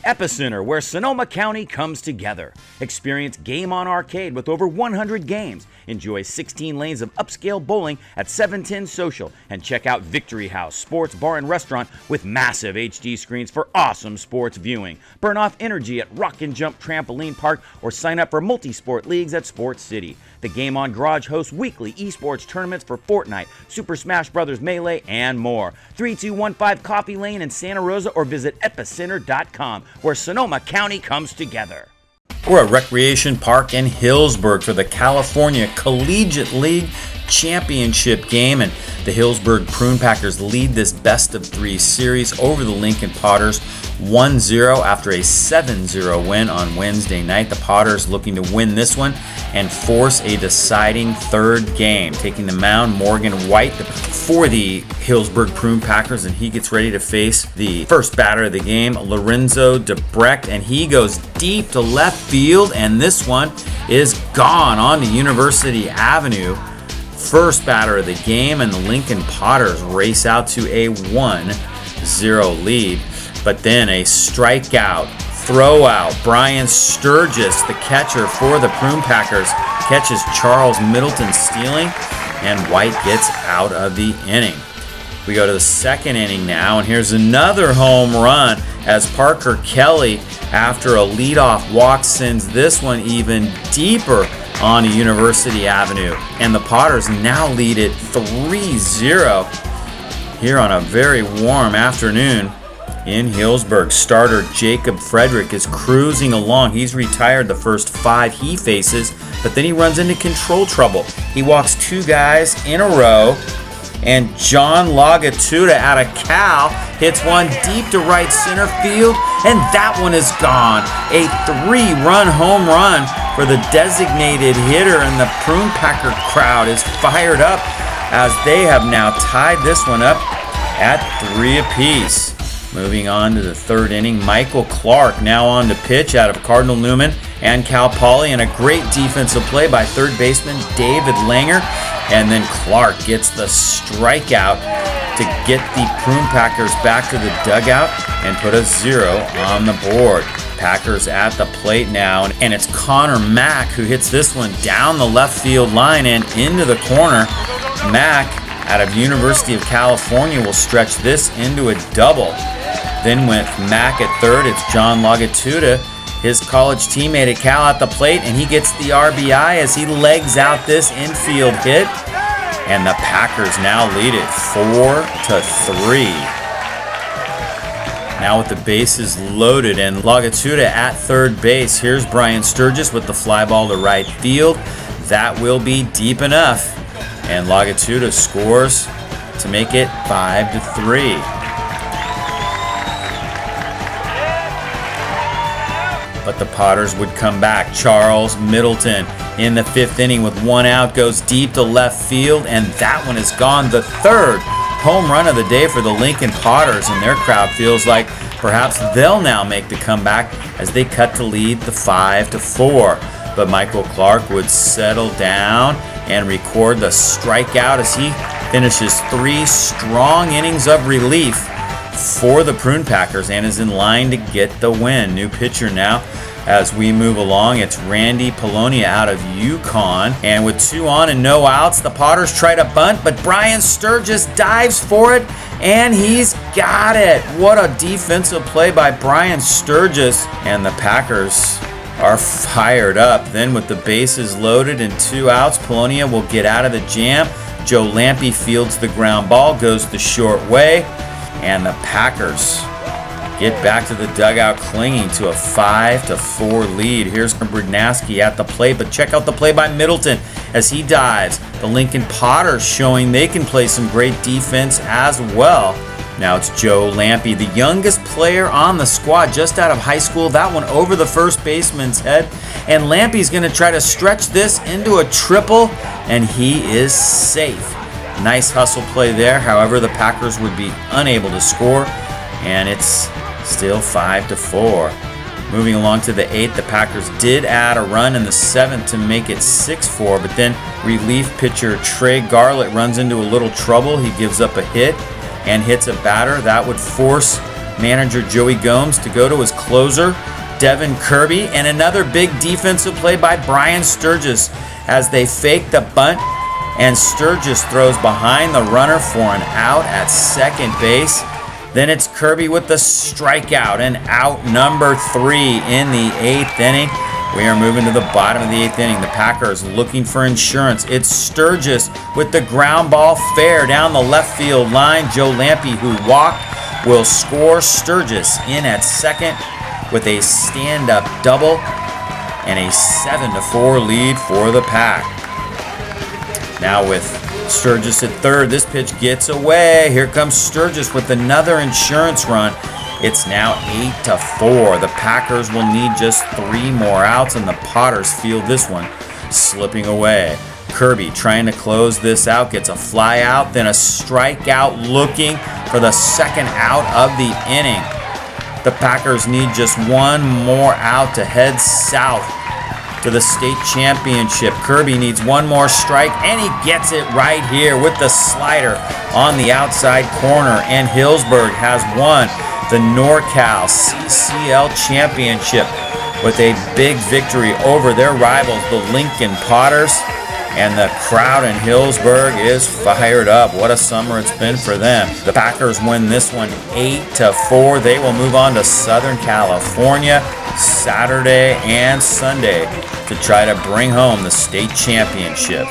Epicenter, where Sonoma County comes together. Experience Game On Arcade with over 100 games. Enjoy 16 lanes of upscale bowling at 710 Social. And check out Victory House, sports bar and restaurant with massive HD screens for awesome sports viewing. Burn off energy at Rock and Jump Trampoline Park or sign up for multi-sport leagues at Sports City. The Game On Garage hosts weekly esports tournaments for Fortnite, Super Smash Bros. Melee, and more. 3215 Coffee Lane in Santa Rosa or visit epicenter.com, where Sonoma County comes together. We're at Recreation Park in Hillsburg for the California Collegiate League Championship game, and the Hillsburg Prune Packers lead this best-of-3 series over the Lincoln Potters 1-0 after a 7-0 win on Wednesday night. The Potters looking to win this one and force a deciding third game. Taking the mound, Morgan White for the Hillsburg Prune Packers, and he gets ready to face the first batter of the game, Lorenzo Debrecht, and he goes deep to left field, and this one is gone onto University Avenue. First batter of the game, and the Lincoln Potters race out to a 1-0 lead. But then a strikeout, throw out. Brian Sturgis, the catcher for the Prune Packers, catches Charles Middleton stealing, and White gets out of the inning. We go to the second inning now, and here's another home run as Parker Kelly, after a leadoff walk, sends this one even deeper onto University Avenue, and the Potters now lead it 3-0 here on a very warm afternoon in Hillsburg. Starter Jacob Frederick is cruising along. He's retired the first 5 he faces, but then he runs into control trouble. He walks 2 guys in a row, and John Lagatuda out of Cal hits one deep to right center field, and that one is gone. A 3-run home run for the designated hitter, and the Prune Packer crowd is fired up as they have now tied this one up at 3 apiece. Moving on to the third inning, Michael Clark now on to pitch out of Cardinal Newman and Cal Poly, and a great defensive play by third baseman David Langer. And then Clark gets the strikeout to get the Prune Packers back to the dugout and put a 0 on the board. Packers at the plate now, and it's Connor Mack who hits this one down the left field line and into the corner. Mack, out of University of California, will stretch this into a double. Then with Mack at third, it's John Lagatuda, his college teammate at Cal, at the plate, and he gets the RBI as he legs out this infield hit. And the Packers now lead it 4-3. Now with the bases loaded and Lagatuda at third base, here's Brian Sturgis with the fly ball to right field. That will be deep enough, and Lagatuda scores to make it 5-3. But the Potters would come back. Charles Middleton in the 5th inning with 1 out goes deep to left field, and that one is gone. The third home run of the day for the Lincoln Potters, and their crowd feels like perhaps they'll now make the comeback as they cut to lead the 5-4. But Michael Clark would settle down and record the strikeout as he finishes 3 strong innings of relief for the Prune Packers and is in line to get the win. New pitcher now as we move along. It's Randy Polonia out of UConn, and with 2 on and no outs, the Potters try to bunt, but Brian Sturgis dives for it, and he's got it. What a defensive play by Brian Sturgis, and the Packers are fired up. Then with the bases loaded and 2 outs, Polonia will get out of the jam. Joe Lampe fields the ground ball, goes the short way, and the Packers get back to the dugout clinging to a 5-4 lead. Here's Brodnaski at the plate, but check out the play by Middleton as he dives. The Lincoln Potters showing they can play some great defense as well. Now it's Joe Lampe, the youngest player on the squad, just out of high school. That one over the first baseman's head, and Lampe's going to try to stretch this into a triple, and he is safe. Nice hustle play there. However, the Packers would be unable to score, and it's still 5-4. Moving along to the 8th, the Packers did add a run in the 7th to make it 6-4, but then relief pitcher Trey Garlett runs into a little trouble. He gives up a hit and hits a batter. That would force manager Joey Gomes to go to his closer, Devin Kirby, and another big defensive play by Brian Sturgis as they fake the bunt, and Sturgis throws behind the runner for an out at second base. Then it's Kirby with the strikeout, and out number 3 in the 8th inning. We are moving to the bottom of the 8th inning. The Packers looking for insurance. It's Sturgis with the ground ball fair down the left field line. Joe Lampe, who walked, will score. Sturgis in at second with a stand-up double and a 7-4 lead for the Pack. Now with Sturgis at third, this pitch gets away. Here comes Sturgis with another insurance run. It's now 8-4. The Packers will need just 3 more outs, and the Potters feel this one slipping away. Kirby trying to close this out, gets a fly out, then a strikeout looking for the second out of the inning. The Packers need just 1 more out to head south to the state championship. Kirby needs 1 more strike, and he gets it right here with the slider on the outside corner, and Hillsburg has won the NorCal CCL Championship with a big victory over their rivals, the Lincoln Potters, and the crowd in Hillsburg is fired up. What a summer it's been for them. The Packers win this one 8-4. They will move on to Southern California Saturday and Sunday to try to bring home the state championship.